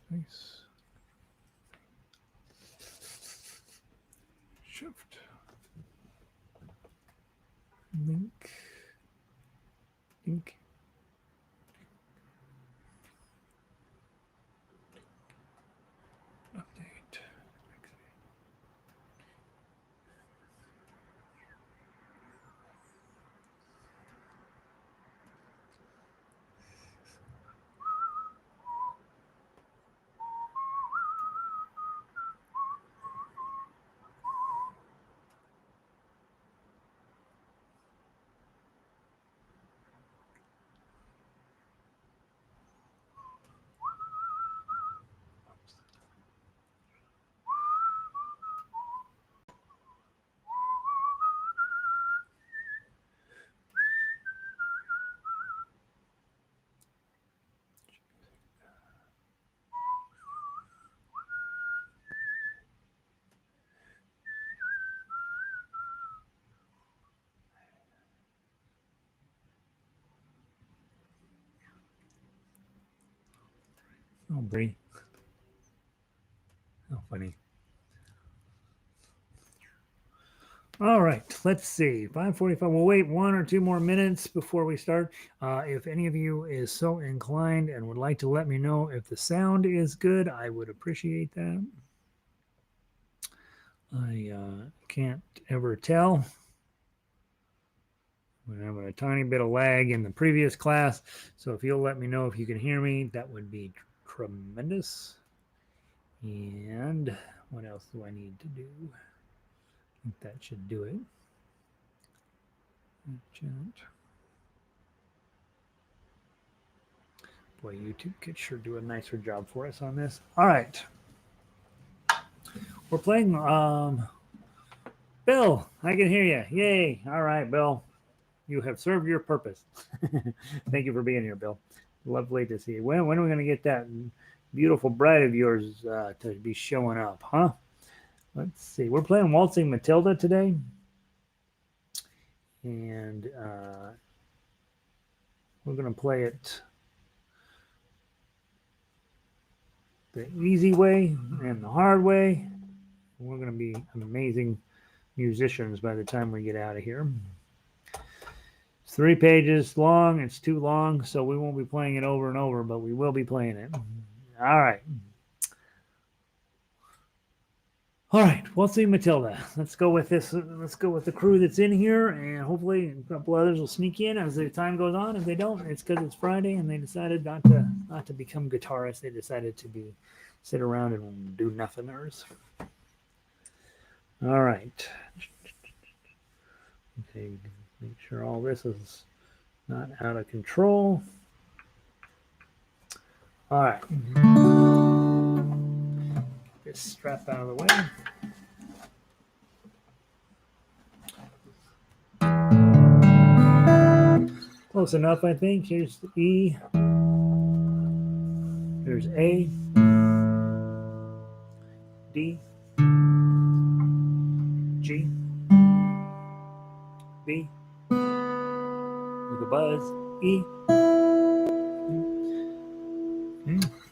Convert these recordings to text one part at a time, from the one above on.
Nice. Shift. Link. Link. Update. Oh, Bree. How funny. All right, let's see. 5:45. We'll wait 1 or 2 more minutes before we start. If any of you is so inclined and would like to let me know if the sound is good, I would appreciate that. I can't ever tell. We're having a tiny bit of lag in the previous class, so if you'll let me know if you can hear me, that would be tremendous. And what else do I need to do? I think that should do it. Chat. Boy, YouTube could sure do a nicer job for us on this. All right. We're playing Bill, I can hear you. Yay. All right, Bill. You have served your purpose. Thank you for being here, Bill. Lovely to see you. When are we going to get that beautiful bride of yours to be showing up, huh? Let's see. We're playing Waltzing Matilda today. And we're going to play it the easy way and the hard way. We're going to be amazing musicians by the time we get out of here. It's 3 pages long. It's too long, so we won't be playing it over and over, but we will be playing it. All right. All right, Waltzing Matilda. Let's go with this. Let's go with the crew that's in here, and hopefully a couple others will sneak in as the time goes on. If they don't, it's because it's Friday and they decided not to become guitarists. They decided to sit around and do nothingers. All right. Okay, make sure all this is not out of control. All right. Get this strap out of the way. Close enough, I think. Here's the E. Here's A. D. G. B. With a buzz. E.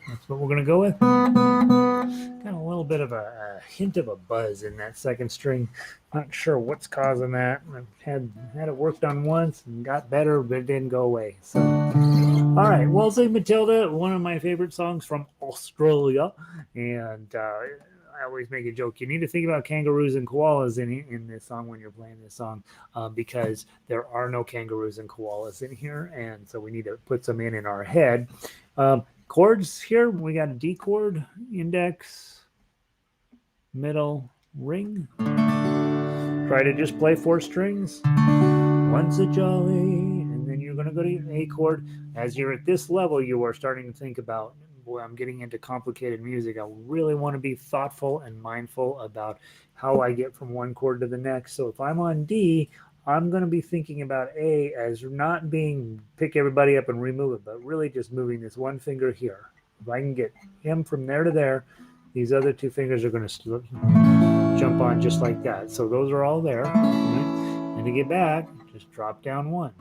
That's what we're going to go with. Got a little bit of a hint of a buzz in that second string. Not sure what's causing that. I've had it worked on once and got better, but it didn't go away. So, all right, Waltzing Matilda, one of my favorite songs from Australia, and I always make a joke. You need to think about kangaroos and koalas in this song when you're playing this song, because there are no kangaroos and koalas in here, and so we need to put some in our head. Chords here, we got a D chord, index, middle, ring. Try to just play 4 strings. Once a jolly, and then you're going to go to A chord. As you're at this level, you are starting to think about, boy, I'm getting into complicated music. I really want to be thoughtful and mindful about how I get from one chord to the next. So if I'm on D, I'm going to be thinking about A as not being pick everybody up and remove it, but really just moving this one finger here. If I can get him from there to there, these other 2 fingers are going to jump on just like that. So those are all there. Right? And to get back, just drop down 1.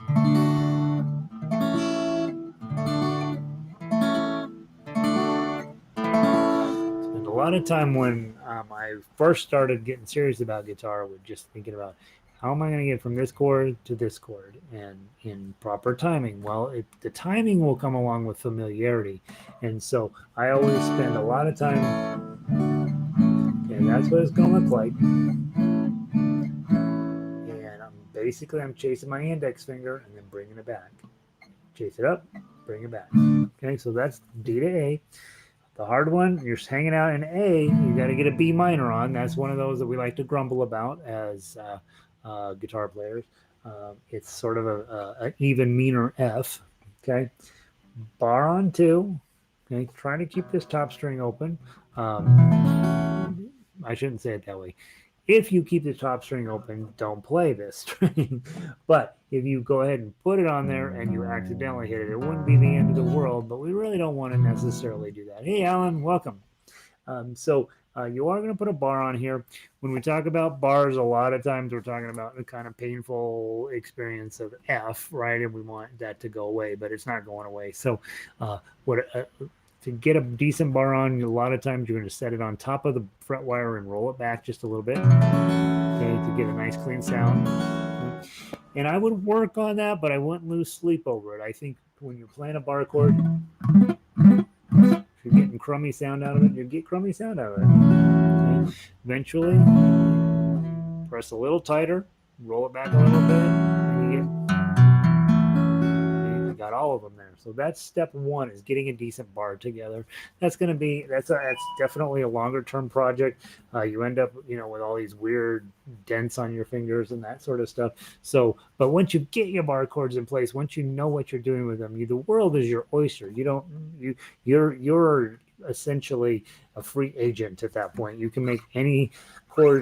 lot of time when I first started getting serious about guitar, was just thinking about how am I going to get from this chord to this chord and in proper timing. Well, the timing will come along with familiarity, and so I always spend a lot of time. Okay, that's what it's going to look like. And I'm chasing my index finger and then bringing it back. Chase it up, bring it back. Okay, so that's D to A. The hard one, you're hanging out in A, you got to get a B minor on. That's one of those that we like to grumble about as guitar players. It's sort of an even meaner F. Okay, bar on 2. Okay, try to keep this top string open. I shouldn't say it that way. If you keep the top string open, don't play this string. But if you go ahead and put it on there and you accidentally hit it, it wouldn't be the end of the world, but we really don't want to necessarily do that. Hey, Alan, welcome. So you are going to put a bar on here. When we talk about bars, a lot of times we're talking about a kind of painful experience of F, right? And we want that to go away, but it's not going away. So to get a decent bar on, a lot of times you're going to set it on top of the fret wire and roll it back just a little bit, okay, to get a nice clean sound. And I would work on that, but I wouldn't lose sleep over it. I think when you're playing a bar chord, if you're getting crummy sound out of it, you get crummy sound out of it. Okay. Eventually, press a little tighter, roll it back a little bit, and you got all of them there. So that's step 1, is getting a decent bar together. That's definitely a longer term project. You end up, with all these weird dents on your fingers and that sort of stuff. So, but once you get your bar chords in place, once you know what you're doing with them, the world is your oyster. You're essentially a free agent at that point. You can make any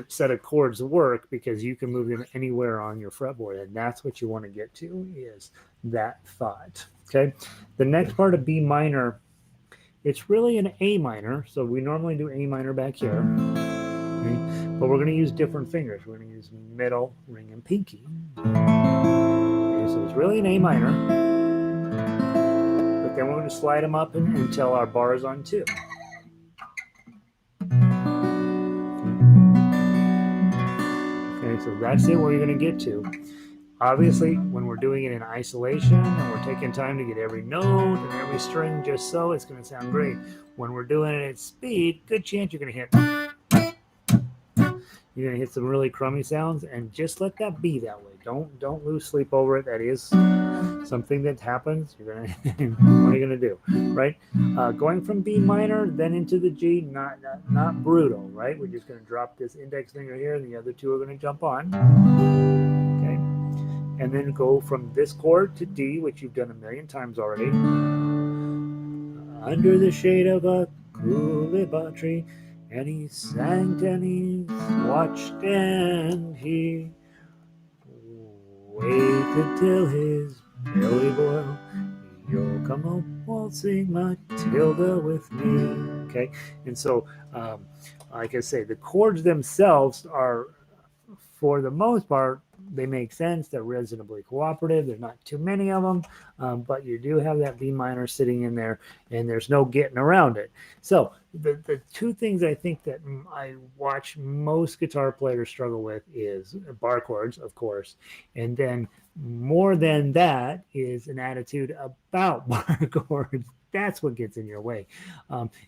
set of chords work because you can move them anywhere on your fretboard, and that's what you want to get to, is that thought. Okay, the next part of B minor, it's really an A minor, so we normally do A minor back here, okay? But we're going to use different fingers. We're going to use middle, ring, and pinky. Okay, so it's really an A minor, but then we're going to slide them up until our bar is on 2. Okay, so that's it, where you're going to get to. Obviously, when we're doing it in isolation and we're taking time to get every note and every string just so, it's going to sound great. When we're doing it at speed, good chance you're going to hit some really crummy sounds, and just let that be that way. Don't lose sleep over it. That is something that happens. What are you going to do, right? Going from B minor then into the G, not brutal, right? We're just going to drop this index finger here, and the other 2 are going to jump on. Okay. And then go from this chord to D, which you've done a million times already. Under the shade of a coolibah tree, and he sang and he watched and he waited till his belly boiled. You'll come up waltzing Matilda with me. Okay, and so like I say, the chords themselves are, for the most part, they make sense. They're reasonably cooperative. There's not too many of them, but you do have that B minor sitting in there, and there's no getting around it. So the 2 things I think that I watch most guitar players struggle with is bar chords, of course, and then more than that is an attitude about bar chords. That's what gets in your way.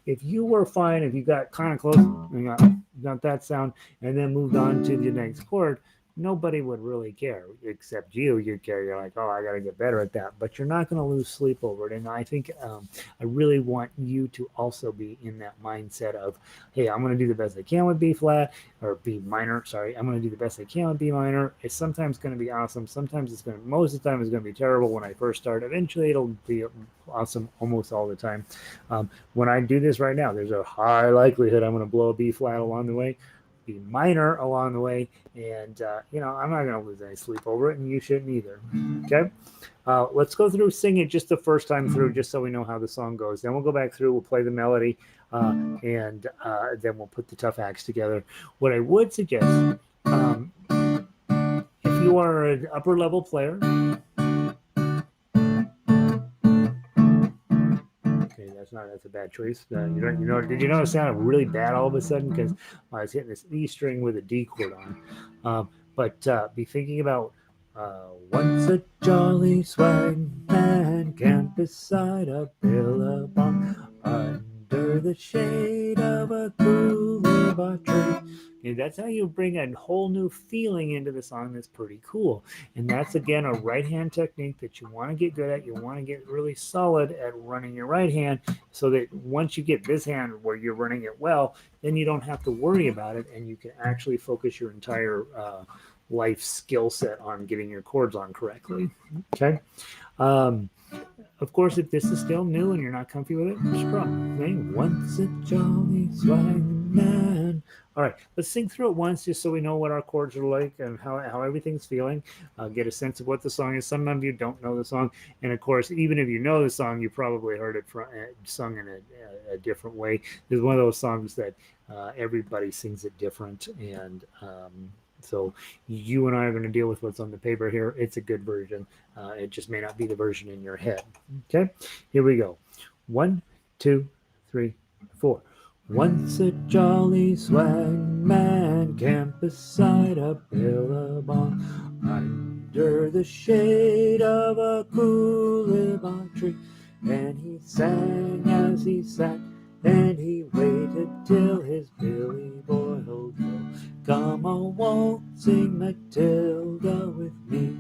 If you were fine, if you got kind of close, you got that sound, and then moved on to the next chord, nobody would really care except you. You'd care. You're like, oh, I got to get better at that. But you're not going to lose sleep over it. And I think I really want you to also be in that mindset of, hey, I'm going to do the best I can with B flat or B minor. Sorry, I'm going to do the best I can with B minor. It's sometimes going to be awesome. Sometimes most of the time it's going to be terrible when I first start. Eventually it'll be awesome almost all the time. When I do this right now, there's a high likelihood I'm going to blow a B flat along the way, B minor along the way, and I'm not going to lose any sleep over it, and you shouldn't either. Okay, let's go through, sing it just the first time through, just so we know how the song goes. Then we'll go back through, we'll play the melody, and then we'll put the tough acts together. What I would suggest, if you are an upper level player, okay, that's That's a bad choice. Did you notice it sounded really bad all of a sudden because I was hitting this E string with a D chord on? But be thinking about once a jolly swag man camped beside a billabong under the shade of a coolibah tree. And that's how you bring a whole new feeling into the song that's pretty cool. And that's, again, a right hand technique that you want to get good at. You want to get really solid at running your right hand so that once you get this hand where you're running it well, then you don't have to worry about it and you can actually focus your entire life skill set on getting your chords on correctly. Okay. Of course, if this is still new and you're not comfy with it, strum. Okay? Once a jolly swag man. All right, let's sing through it once just so we know what our chords are like and how everything's feeling. Get a sense of what the song is. Some of you don't know the song. And of course, even if you know the song, you probably heard it sung in a different way. It's one of those songs that everybody sings it different. And so you and I are going to deal with what's on the paper here. It's a good version. It just may not be the version in your head. Okay, here we go. 1, 2, 3, 4. Once a jolly swag man camped beside a billabong under the shade of a coolibah tree, and he sang as he sat, and he waited till his billy boiled low. Come a waltzing Matilda with me,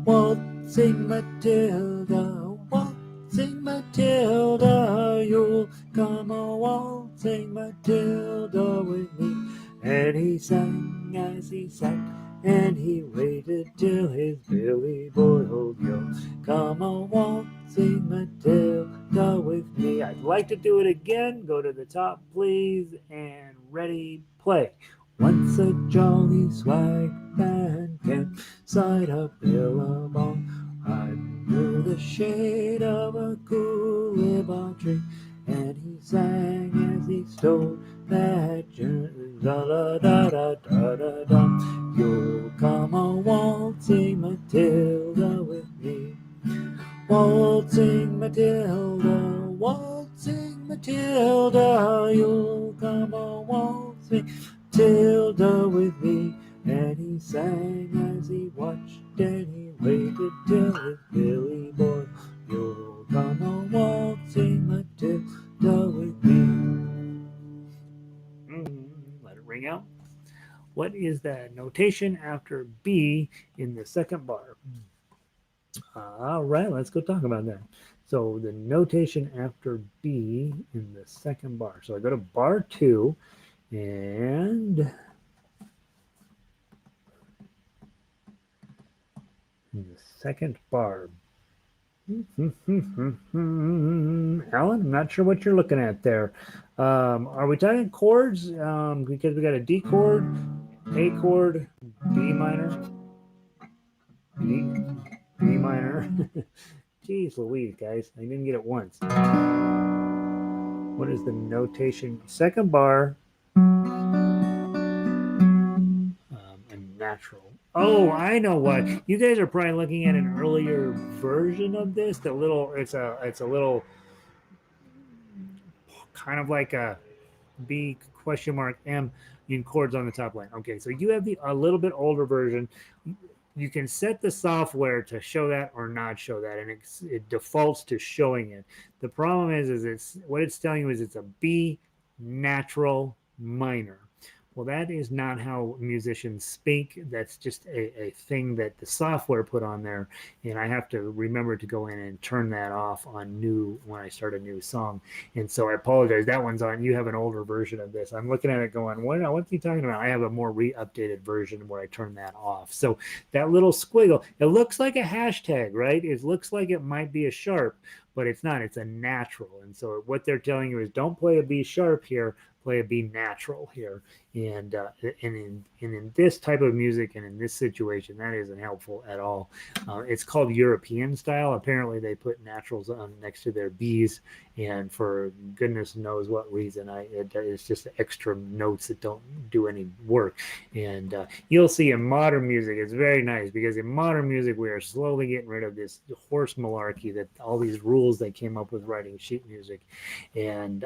waltzing Matilda, waltzing Matilda, you'll come a waltzing Matilda with me. And he sang as he sat, and he waited till his billy boiled yo. Come a waltzing Matilda with me. I'd like to do it again. Go to the top, please, and ready, play. Once a jolly swag man camped beside a billabong under the shade of a coolibah tree, and he sang as he stole that da da da da da da da. You'll come a waltzing Matilda with me, waltzing Matilda, waltzing Matilda. You'll come a waltzing Matilda with me. And he sang as he watched, and he waited till his billy boy. You'll come a waltzing Matilda with me. Let it ring out. What is the notation after B in the second bar? All right, let's go talk about that. So the notation after B in the second bar. So I go to bar 2, and in the second bar. Alan, I'm not sure what you're looking at there. Are we talking chords? Because we got a D chord, A chord, B minor, B minor. Jeez Louise, guys. I didn't get it once. What is the notation? Second bar, a natural. Oh, I know what. You guys are probably looking at an earlier version of this. It's a little kind of like a B question mark M in chords on the top line. Okay, so you have a little bit older version. You can set the software to show that or not show that, and it defaults to showing it. The problem is what it's telling you is it's a B natural minor. Well, that is not how musicians speak. That's just a thing that the software put on there, and I have to remember to go in and turn that off on when I start a new song. And so I apologize. That one's on. You have an older version of this. I'm looking at it going, what's he talking about? I have a more updated version where I turn that off. So that little squiggle, it looks like a hashtag, right? It looks like it might be a sharp, but it's not. It's a natural. And so what they're telling you is don't play a B sharp here, play a B natural here. And in this type of music and in this situation, that isn't helpful at all. It's called European style. Apparently, they put naturals on next to their B's, and for goodness knows what reason, it's just extra notes that don't do any work. And you'll see in modern music, it's very nice because in modern music, we are slowly getting rid of this horse malarkey that all these rules they came up with writing sheet music. And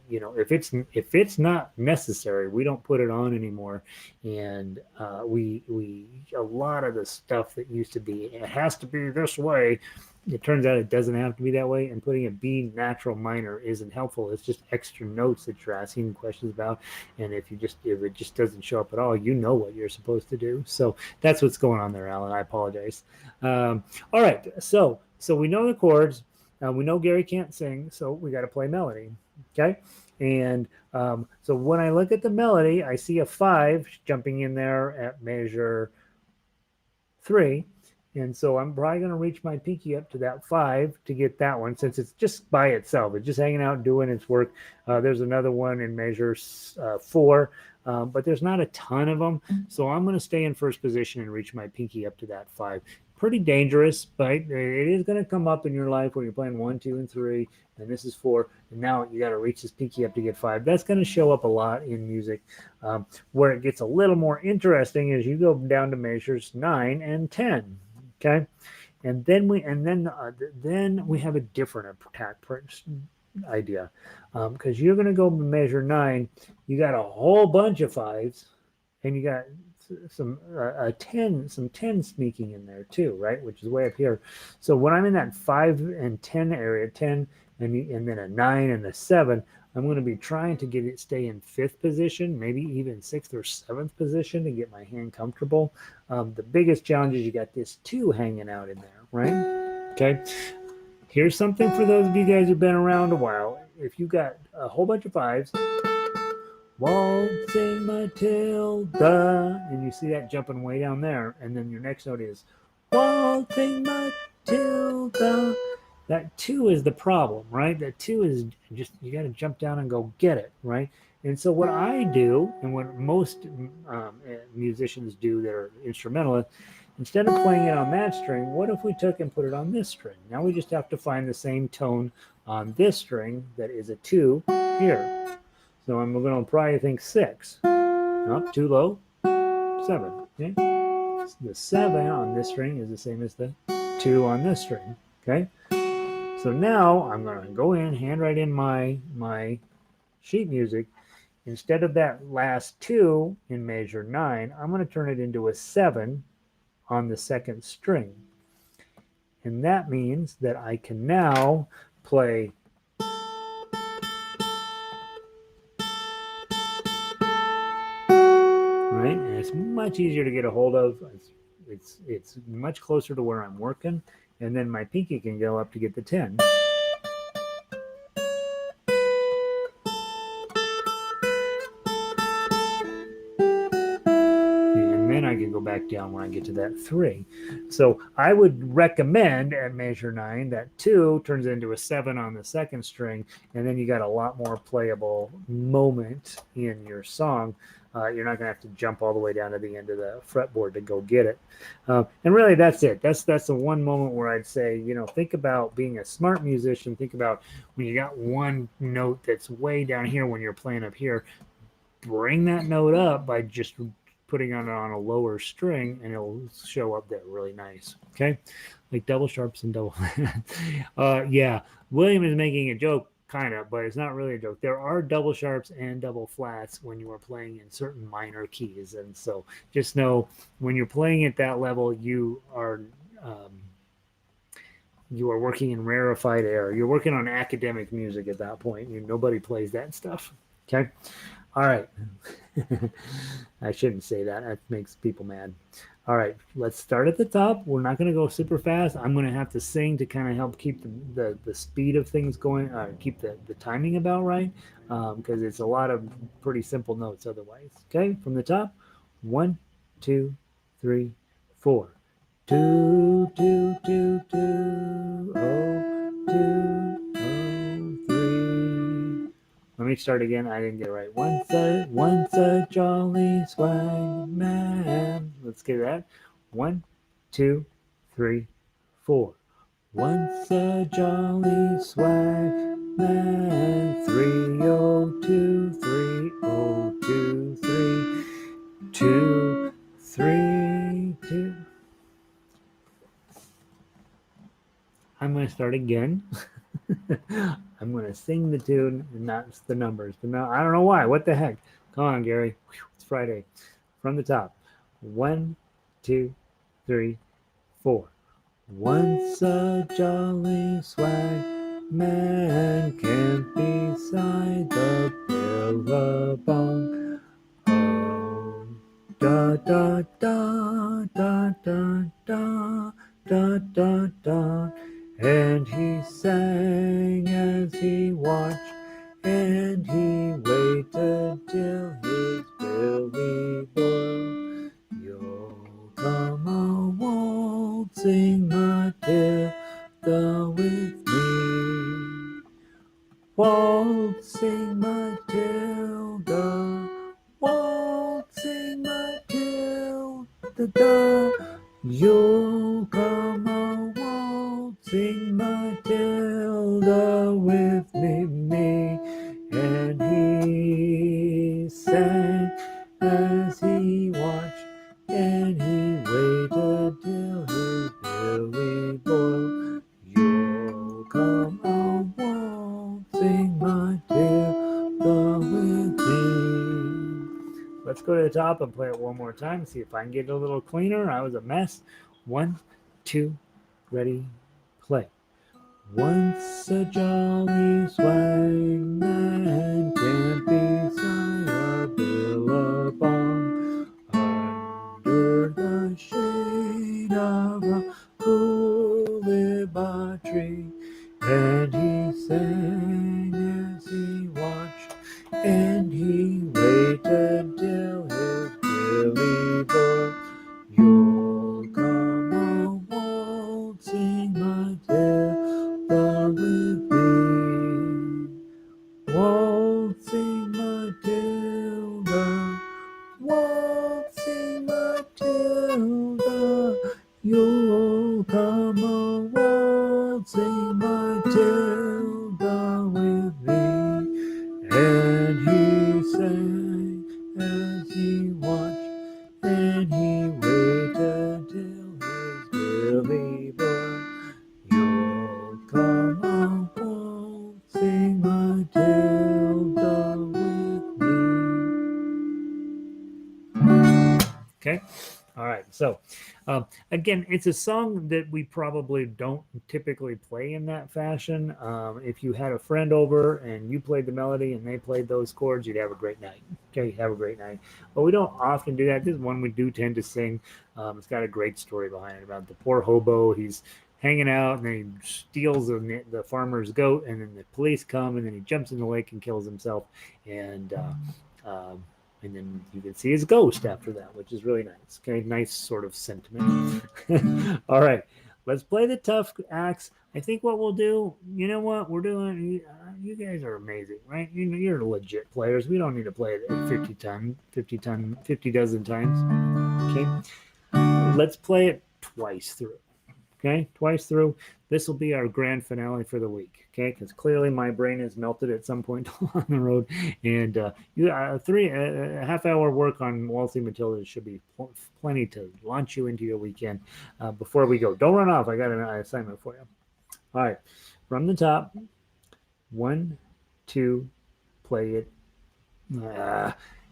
if it's not necessary, we don't put it on anymore. And we a lot of the stuff that used to be it has to be this way, it turns out it doesn't have to be that way, and putting a B natural minor isn't helpful. It's just extra notes that you're asking questions about, and if it just doesn't show up at all, you know what you're supposed to do. So that's what's going on there, Alan. I apologize. All right, so we know the chords. We know Gary can't sing, so we got to play melody. Okay, and so when I look at the melody, I see a 5 jumping in there at measure 3. And so I'm probably going to reach my pinky up to that 5 to get that one, since it's just by itself. It's just hanging out doing its work. There's another one in measure 4, but there's not a ton of them. So I'm going to stay in first position and reach my pinky up to that 5. Pretty dangerous, but it is going to come up in your life where you're playing 1, 2, and 3, and this is 4, and now you got to reach this pinky up to get 5. That's going to show up a lot in music. Where it gets a little more interesting is you go down to measures 9 and 10. Okay, and then we have a different attack idea, because you're going to go measure 9. You got a whole bunch of 5s, and you got some 10 sneaking in there too, right? Which is way up here. So when I'm in that 5 and 10 area, 10 and then a 9 and a 7, I'm going to be trying to stay in 5th position, maybe even 6th or 7th position to get my hand comfortable. The biggest challenge is you got this 2 hanging out in there, right? Okay. Here's something for those of you guys who've been around a while. If you got a whole bunch of 5s, waltzing Matilda, and you see that jumping way down there, and then your next note is waltzing Matilda. That 2 is the problem, right? That 2 is just, you got to jump down and go get it, right? And so what I do, and what most musicians do that are instrumentalists, instead of playing it on that string, what if we took and put it on this string? Now we just have to find the same tone on this string that is a 2 here. So I'm going to probably think 6. Up, too low, 7. Okay? The 7 on this string is the same as the 2 on this string. Okay? So now I'm going to go in, hand write in my sheet music. Instead of that last 2 in measure 9, I'm going to turn it into a 7 on the 2nd string. And that means that I can now play right, and it's much easier to get a hold of. It's much closer to where I'm working, and then my pinky can go up to get the 10. And then I can go back down when I get to that 3. So I would recommend at measure 9 that 2 turns into a 7 on the 2nd string, and then you got a lot more playable moment in your song. You're not going to have to jump all the way down to the end of the fretboard to go get it. And really, that's it. That's the one moment where I'd say, think about being a smart musician. Think about when you got one note that's way down here when you're playing up here. Bring that note up by just putting it on a lower string, and it'll show up there really nice. Okay, like double sharps and double. Yeah, William is making a joke, kind of, but it's not really a joke. There are double sharps and double flats when you are playing in certain minor keys, and so just know when you're playing at that level, you are working in rarefied air. You're working on academic music at that point. Nobody plays that stuff. Okay. All right. I shouldn't say that. That makes people mad. All right, let's start at the top. We're not going to go super fast. I'm going to have to sing to kind of help keep the speed of things going, keep the timing about right, because it's a lot of pretty simple notes otherwise. Okay, from the top, 1, 2, 3, 4. 2, 2, 2, 2, oh, 2, oh, 3. Let me start again. I didn't get it right. Once a jolly swag man. Let's get that. 1, 2, 3, 4. Once a jolly swag man. 302, 302, 3, 2, 3, 2. I'm going to start again. I'm going to sing the tune and not the numbers. But no, I don't know why. What the heck? Come on, Gary. It's Friday. From the top. 1, 2, 3, 4. Once a jolly swag man camped beside the billabong. Oh, da da da da da da da da da. And he sang as he watched, and he waited till his belly boiled. You'll come a waltzing Matilda with me. Waltzing Matilda, waltzing Matilda, you'll come a waltzing Matilda with me. And he sang as he watched, and he waited till his belly boiled. You'll come a waltzing Matilda with me. Let's go to the top and play it one more time. See if I can get it a little cleaner. I was a mess. 1, 2, ready, play. Once a jolly swag man camped beside a billabong under the shade of a coolibah tree, and he sang as he watched, and he waited till his belly boiled. You'll come a waltzing Matilda with me. Waltzing Matilda, waltzing Matilda, you'll come a waltzing Matilda with me. And he sang as he watched, and he waited till his belly boiled. You'll come a waltzing Matilda with me. Okay. All right. So, again, it's a song that we probably don't typically play in that fashion. If you had a friend over and you played the melody and they played those chords, you'd have a great night. Okay, have a great night. But we don't often do that. This is one we do tend to sing. It's got a great story behind it about the poor hobo. He's hanging out and then he steals the farmer's goat, and then the police come, and then he jumps in the lake and kills himself. And then you can see his ghost after that, which is really nice. Okay, nice sort of sentiment. All right, let's play the tough acts. I think what we'll do, you know what we're doing, you guys are amazing, right? You're legit players. We don't need to play it 50 dozen times. Okay, let's play it twice through. Okay, twice through. This will be our grand finale for the week. Okay, because clearly my brain has melted at some point on the road, and a half-hour work on Waltzing Matilda should be plenty to launch you into your weekend. Before we go, don't run off. I got an assignment for you. All right, from the top. 1, 2, play it.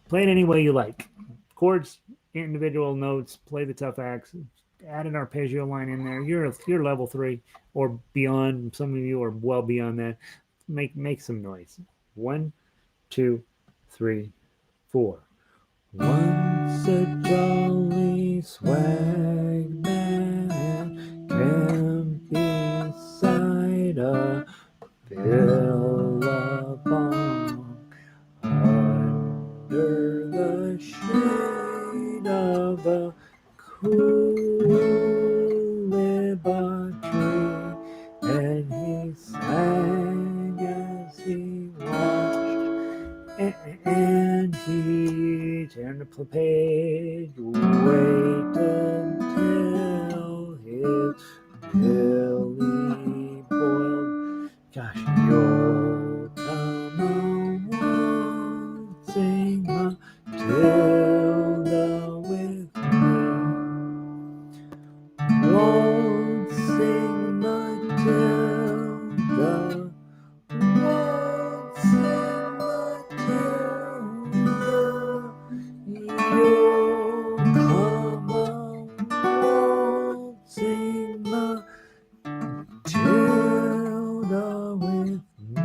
Play it any way you like. Chords, individual notes. Play the tough acts. Add an arpeggio line in there. You're level 3 or beyond. Some of you are well beyond that. Make some noise. 1, 2, 3, 4. Once a jolly swag man camped beside a billabong under the shade of a coolibah tree, and he sang as he watched, page. Wait until his belly boiled. Gosh, you'll come on, waltzing Matilda with me. Waltzing Matilda, waltzing Matilda, you'll come on, waltzing Matilda with me.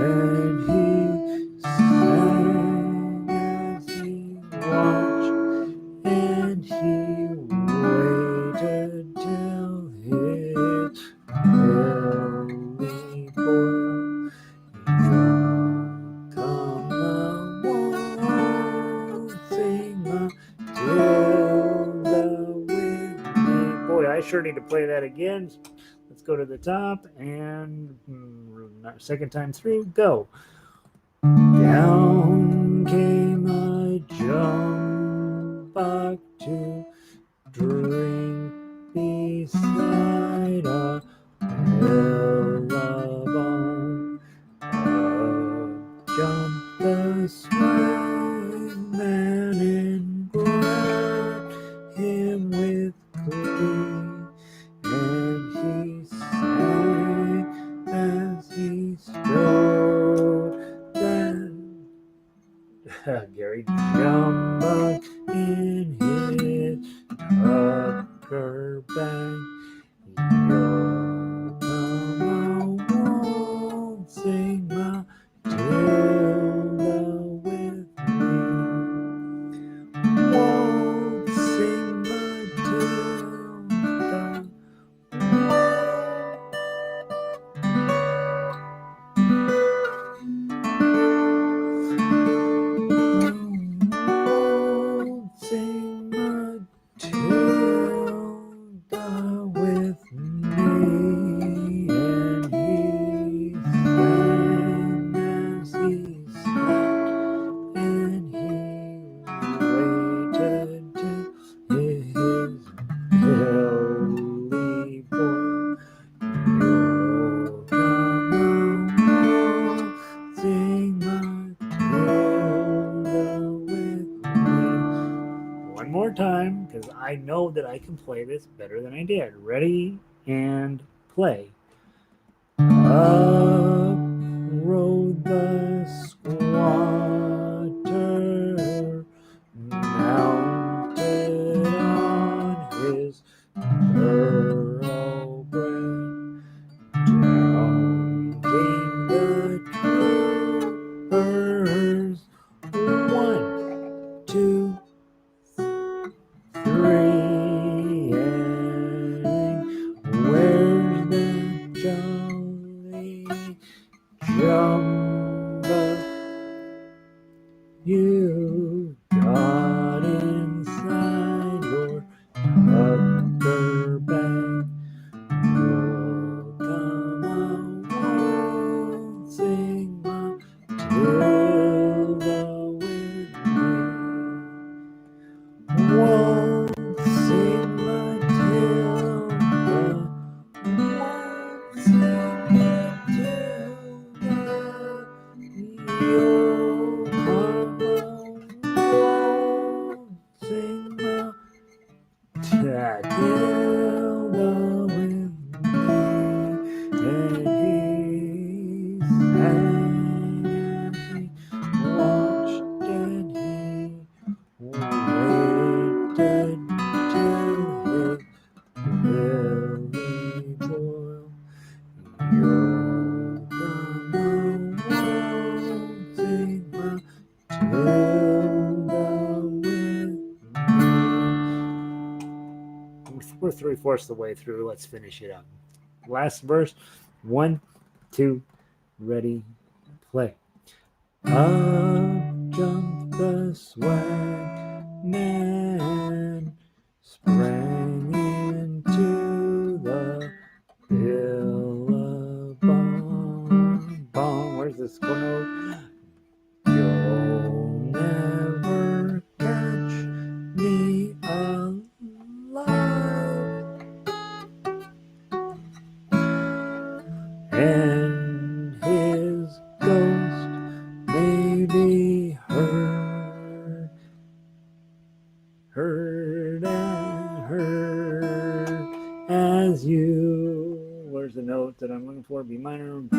And he sang as he watched, and he waited till his belly boiled. You'll come waltzing Matilda with me. Boy, I sure need to play that again. Let's go to the top and second time through, go. Down came a jumbuck to drink beside a billabong. Jumped the swagman and grabbed him with glee, and he sang as he strode. Then Gary jumbuck in his tucker bag. You'll come waltzing Matilda with me. Waltzing Matilda. Waltzing Matilda with me. And he sang as he slept, and he waited till his belly boiled. You'll come waltzing Matilda with me. One more time, because I know that I can play this better than I did. Ready and play. Up rode the squatter, mounted on his thoroughbred. Down came the troopers, 1, 2, 3, and where's the jolly jumbuck you got inside your tucker bag? You'll come waltzing Matilda with me. Waltzing Matilda, waltzing Matilda, you'll come waltzing Matilda with me. And he sang as he watched, and he waited till his belly boiled. You'll come waltzing Matilda with me. We're 3/4 the way through. Let's finish it up. Last verse. 1, 2, ready, play. Up jumped the swagman, sprang into the billabong. Bong, where's this note? You'll never hurt as you. Where's the note that I'm looking for? B minor. Da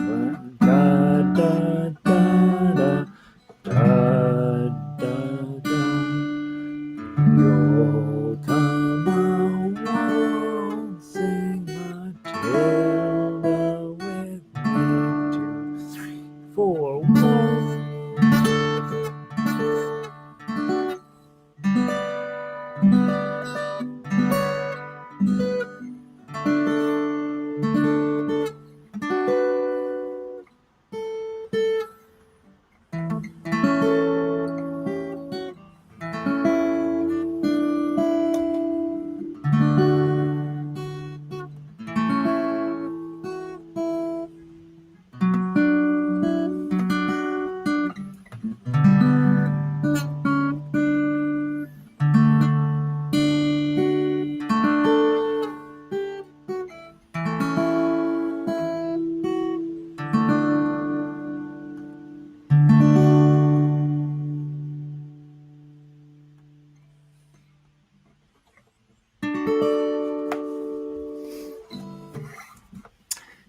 da da da da da da. You'll come waltzing Matilda with me. 2, 3, 4. Waltz.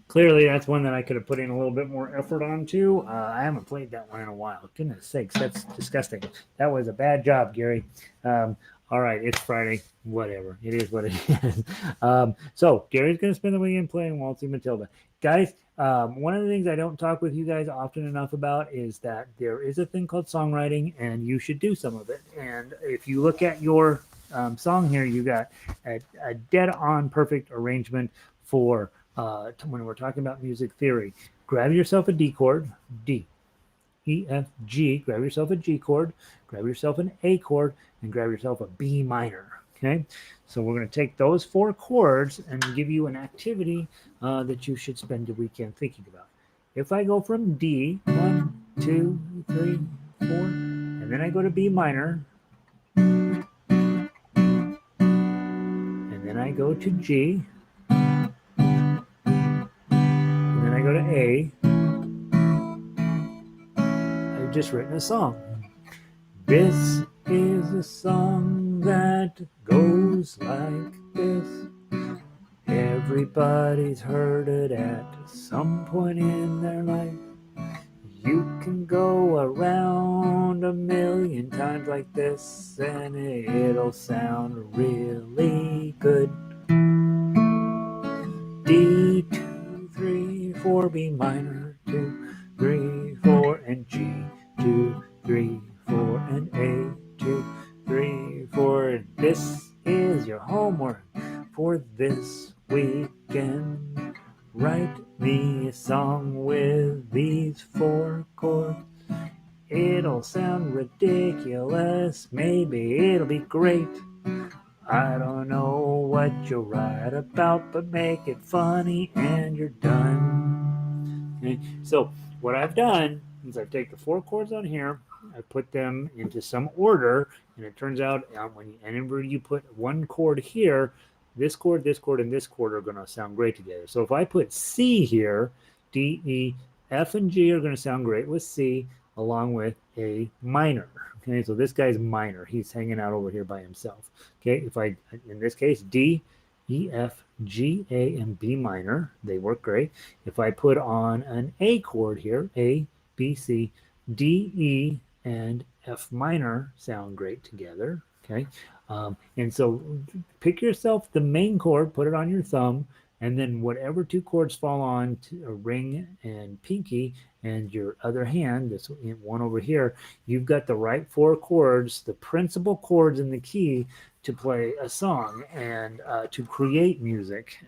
Clearly, that's one that I could have put in a little bit more effort onto. I haven't played that one in a while. Goodness sakes, that's disgusting. That was a bad job, Gary. All right, it's Friday. Whatever. It is what it is. So, Gary's going to spend the weekend playing Waltzing Matilda. Guys, one of the things I don't talk with you guys often enough about is that there is a thing called songwriting, and you should do some of it. And if you look at your song here, you got a dead-on perfect arrangement for when we're talking about music theory. Grab yourself a D chord, D, E, F, G. Grab yourself a G chord, grab yourself an A chord, and grab yourself a B minor. Okay, so we're going to take those 4 chords and give you an activity that you should spend the weekend thinking about. If I go from D, 1, 2, 3, 4, and then I go to B minor, and then I go to G, I go to A, I've just written a song. This is a song that goes like this. Everybody's heard it at some point in their life. You can go around a million times like this, and it'll sound really good. D, 2, 3, 4, B minor, 2, 3, 4, and G, 2, 3, 4, and A, 2, 3, 4. This is your homework for this weekend. Write me a song with these 4 chords. It'll sound ridiculous, maybe it'll be great. I don't know what you'll write about, but make it funny and you're done. Okay? So what I've done is I've taken the 4 chords on here, I put them into some order, and it turns out whenever you put one chord here, this chord, and this chord are going to sound great together. So if I put C here, D, E, F, and G are going to sound great with C, along with A minor. Okay, so this guy's minor. He's hanging out over here by himself. Okay, if I, in this case, D, E, F, G, A, and B minor, they work great. If I put on an A chord here, A, B, C, D, E, and F minor sound great together. Okay, and so pick yourself the main chord, put it on your thumb, and then whatever 2 chords fall on to a ring and pinky, and your other hand, this one over here, you've got the right 4 chords, the principal chords in the key to play a song and to create music.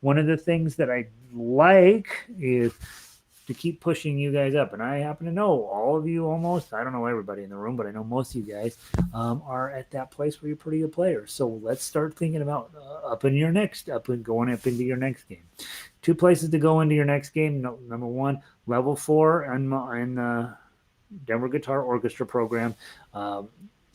One of the things that I like is to keep pushing you guys up. And I happen to know all of you almost, I don't know everybody in the room, but I know most of you guys are at that place where you're pretty good players. So let's start thinking about going up into your next game. 2 places to go into your next game. Number 1, level 4 in the Denver Guitar Orchestra program.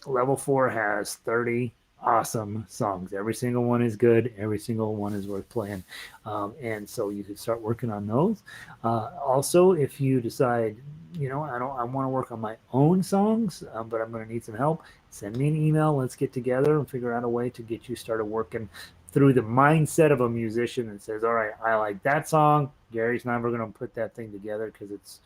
Level 4 has 30 awesome songs. Every single one is good. Every single one is worth playing. And so you could start working on those. Also, if you decide, I want to work on my own songs, but I'm going to need some help. Send me an email. Let's get together and figure out a way to get you started working through the mindset of a musician that says, all right, I like that song. Gary's never going to put that thing together because it's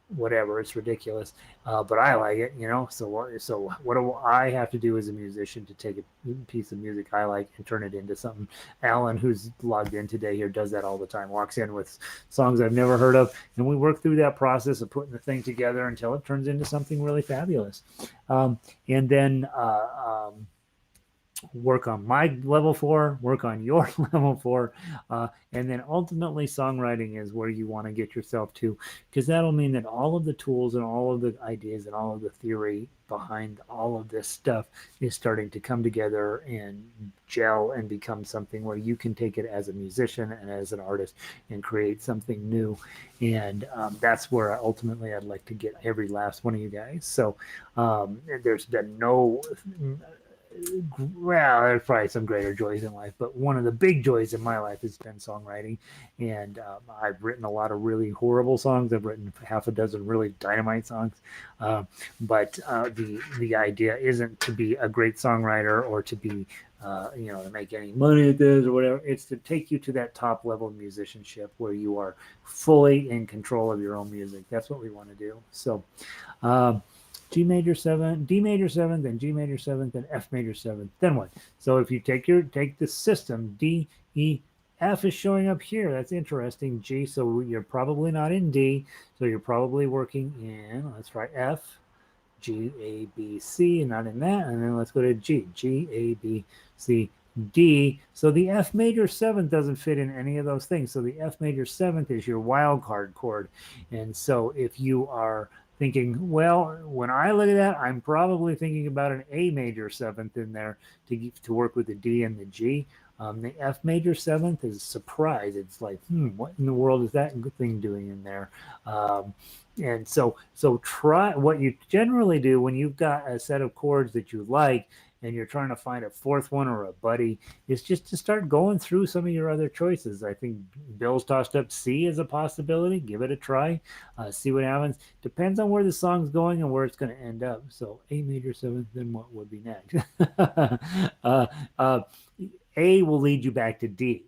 whatever, it's ridiculous, but I like it, so what do I have to do as a musician to take a piece of music I like and turn it into something? Alan, who's logged in today here, does that all the time. Walks in with songs I've never heard of, and we work through that process of putting the thing together until it turns into something really fabulous. And then work on my level 4, work on your level 4, and then ultimately songwriting is where you want to get yourself to, because that'll mean that all of the tools and all of the ideas and all of the theory behind all of this stuff is starting to come together and gel and become something where you can take it as a musician and as an artist and create something new. And that's where ultimately I'd like to get every last one of you guys. So there's been no well, there's probably some greater joys in life, but one of the big joys in my life has been songwriting. And I've written a lot of really horrible songs. I've written half a dozen really dynamite songs. But the idea isn't to be a great songwriter or to be to make any money at this or whatever. It's to take you to that top level of musicianship where you are fully in control of your own music. That's what we want to do. So. G major 7, D major 7th, then G major 7th, then F major 7th. Then what? So if you take the system, D, E, F is showing up here. That's interesting. G, so you're probably not in D. So you're probably working in, let's try F, G, A, B, C, not in that. And then let's go to G, G, A, B, C, D. So the F major 7th doesn't fit in any of those things. So the F major 7th is your wild card chord. And so if you are thinking, well, when I look at that, I'm probably thinking about an A major 7th in there to work with the D and the G. The F major 7th is a surprise. It's like, what in the world is that thing doing in there? And so try what you generally do when you've got a set of chords that you like and you're trying to find a fourth one or a buddy, is just to start going through some of your other choices. I think Bill's tossed up C as a possibility. Give it a try. See what happens. Depends on where the song's going and where it's going to end up. So A major 7th, then what would be next? A will lead you back to D.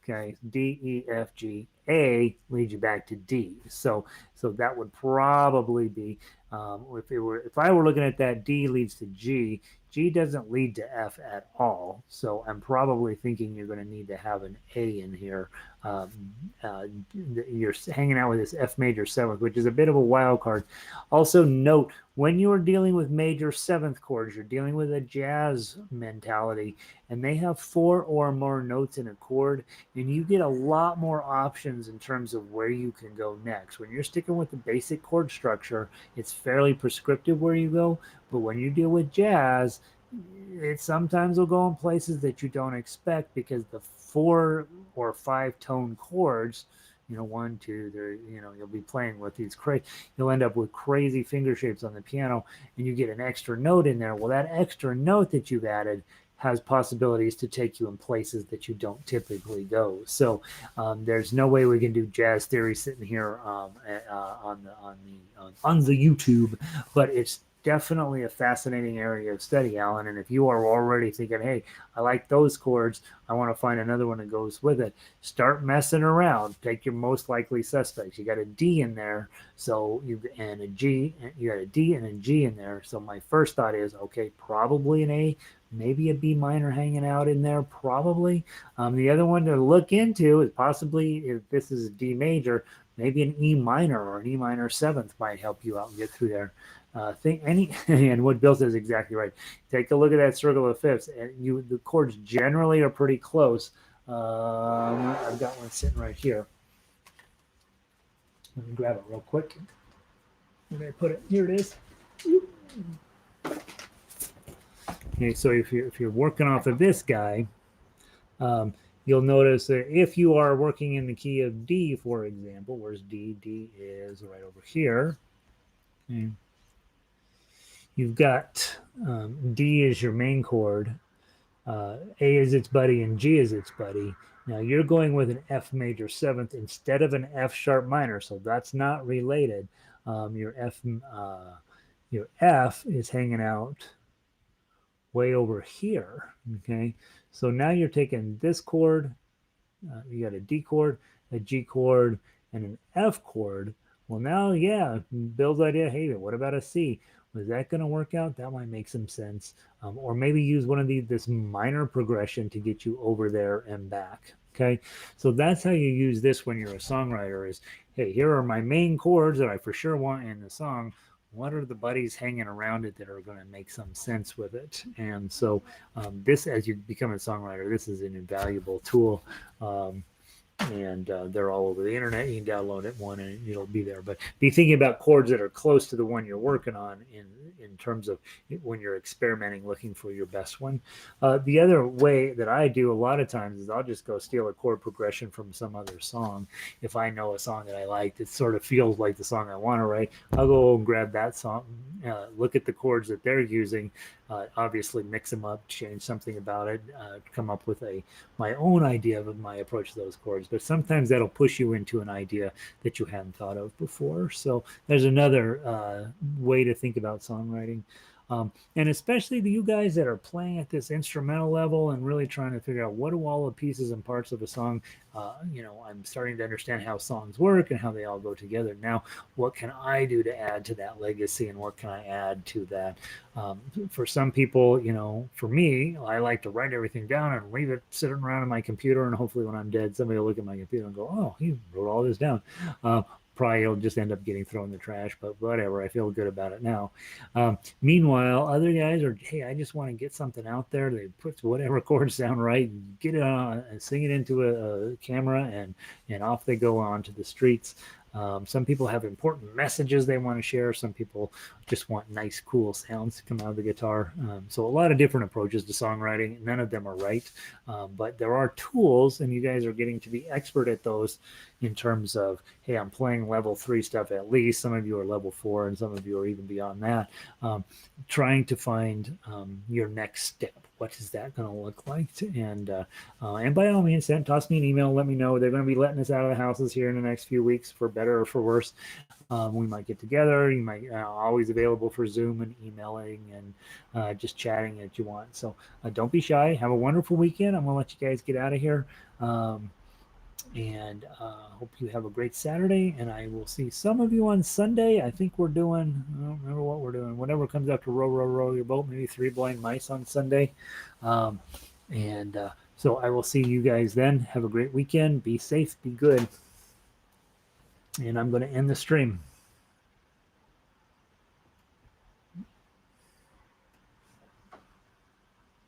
Okay, D, E, F, G. A leads you back to D. So that would probably be if I were looking at that, D leads to G. G doesn't lead to F at all. So I'm probably thinking you're going to need to have an A in here. You're hanging out with this F major 7th, which is a bit of a wild card. Also note, when you're dealing with major 7th chords, you're dealing with a jazz mentality, and they have 4 or more notes in a chord, and you get a lot more options in terms of where you can go next. When you're sticking with the basic chord structure, it's fairly prescriptive where you go, but when you deal with jazz, it sometimes will go in places that you don't expect because the 4 or 5 tone chords, 1, 2, 3, you'll be playing with these you'll end up with crazy finger shapes on the piano, and you get an extra note in there. Well, that extra note that you've added has possibilities to take you in places that you don't typically go. So there's no way we can do jazz theory sitting here on the YouTube, but it's definitely a fascinating area of study, Alan. And if you are already thinking, hey, I like those chords, I want to find another one that goes with it, start messing around. Take your most likely suspects. You got a D in there, so you got a D and a G in there. So my first thought is, okay, probably an A, maybe a B minor hanging out in there, probably. The other one to look into is possibly, if this is a D major, maybe an E minor or an E minor 7th might help you out and get through there. And what Bill says is exactly right. Take a look at that circle of fifths, and the chords generally are pretty close. I've got one sitting right here. Let me grab it real quick. Where did I put it? Here it is. Okay, so if you're working off of this guy, you'll notice that if you are working in the key of D, for example, where's D? D is right over here. Okay. You've got D is your main chord, A is its buddy, and G is its buddy. Now you're going with an F major 7th instead of an F sharp minor, so that's not related. Your F is hanging out way over here. Okay, so now you're taking this chord, you got a D chord, a G chord, and an F chord. Well, now, yeah, Bill's idea, hey, what about a C? Was that going to work out? That might make some sense. Or maybe use one of this minor progression to get you over there and back. Okay, so that's how you use this when you're a songwriter is, hey, here are my main chords that I for sure want in the song. What are the buddies hanging around it that are going to make some sense with it? And so this, as you become a songwriter, this is an invaluable tool. And they're all over the internet. You can download it one and it'll be there. But be thinking about chords that are close to the one you're working on in terms of when you're experimenting, looking for your best one. The other way that I do a lot of times is I'll just go steal a chord progression from some other song. If I know a song that I like that sort of feels like the song I want to write, I'll go and grab that song, look at the chords that they're using, obviously mix them up, change something about it, come up with my own idea of my approach to those chords. But sometimes that'll push you into an idea that you hadn't thought of before. So there's another way to think about songwriting. And especially you guys that are playing at this instrumental level and really trying to figure out what do all the pieces and parts of a song, I'm starting to understand how songs work and how they all go together. Now, what can I do to add to that legacy and what can I add to that? For some people, for me, I like to write everything down and leave it sitting around on my computer. And hopefully when I'm dead, somebody will look at my computer and go, oh, he wrote all this down. Probably it'll just end up getting thrown in the trash, but whatever. I feel good about it now. Meanwhile, other guys are, hey, I just want to get something out there. They put whatever chords sound right, get it on, and sing it into a camera, and off they go on to the streets. Some people have important messages they want to share. Some people just want nice, cool sounds to come out of the guitar. So a lot of different approaches to songwriting. None of them are right, but there are tools, and you guys are getting to be expert at those in terms of, hey, I'm playing level 3 stuff at least. Some of you are level 4, and some of you are even beyond that. Trying to find your next step. What is that going to look like? And by all means, toss me an email. Let me know. They're going to be letting us out of the houses here in the next few weeks, for better or for worse. We might get together. You might always available for Zoom and emailing and just chatting if you want. So don't be shy. Have a wonderful weekend. I'm going to let you guys get out of here. And hope you have a great Saturday, and I will see some of you on Sunday. I think we're doing, I don't remember what we're doing, whatever comes after row your boat, maybe 3 blind mice on Sunday. So I will see you guys then. Have a great weekend. Be safe, be good. And I'm going to end the stream.